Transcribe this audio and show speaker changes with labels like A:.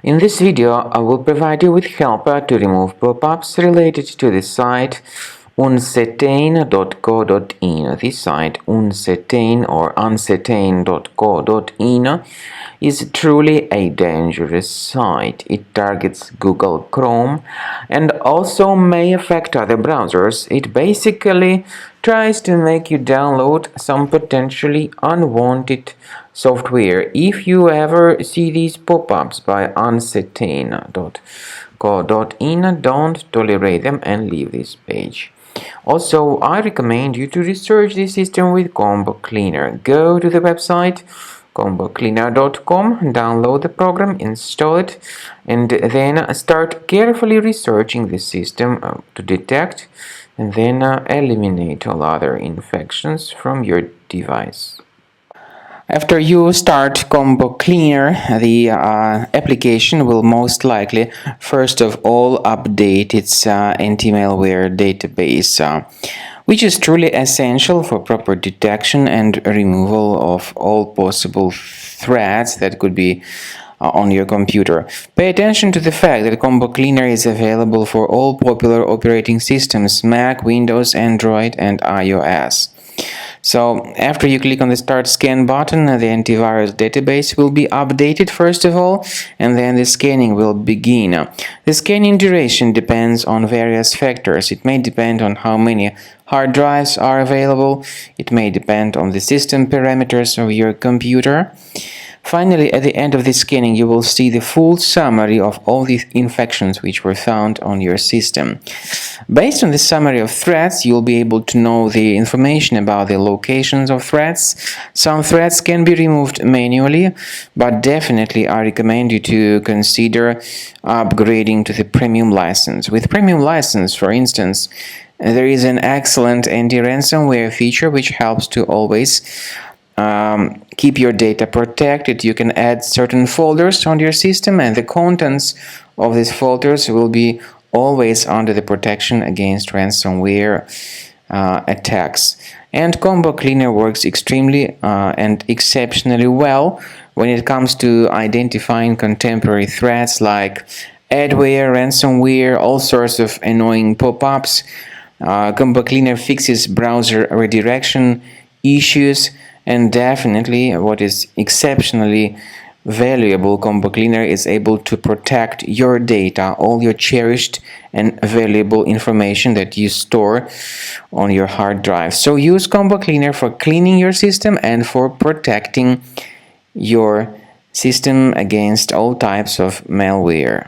A: In this video, I will provide you with help to remove pop-ups related to the site uncertain.co.in. This site, uncertain or uncertain.co.in, is truly a dangerous site. It targets Google Chrome and also may affect other browsers. It basically tries to make you download some potentially unwanted software. If you ever see these pop-ups by uncertain.co.in, don't tolerate them and leave this page. Also, I recommend you to research this system with Combo Cleaner. Go to the website combocleaner.com, download the program, install it, and then start carefully researching the system to detect and then eliminate all other infections from your device. After you start Combo Cleaner, the application will most likely first of all update its anti-malware database, which is truly essential for proper detection and removal of all possible threats that could be on your computer. Pay attention to the fact that Combo Cleaner is available for all popular operating systems: Mac, Windows, Android, and iOS. So after you click on the Start Scan button, the antivirus database will be updated first of all, and then the scanning will begin. The scanning duration depends on various factors. It may depend on how many hard drives are available. It may depend on the system parameters of your computer. Finally, at the end of the scanning, you will see the full summary of all the infections which were found on your system. Based on the summary of threats, you'll be able to know the information about the locations of threats. Some threats can be removed manually, but definitely I recommend you to consider upgrading to the premium license. With premium license, for instance, there is an excellent anti-ransomware feature which helps to always keep your data protected. You can add certain folders on your system, and the contents of these folders will be always under the protection against ransomware attacks. And Combo Cleaner works extremely and exceptionally well when it comes to identifying contemporary threats like adware, ransomware, all sorts of annoying pop-ups. Combo Cleaner fixes browser redirection issues. And definitely, what is exceptionally valuable, Combo Cleaner is able to protect your data, all your cherished and valuable information that you store on your hard drive. So use Combo Cleaner for cleaning your system and for protecting your system against all types of malware.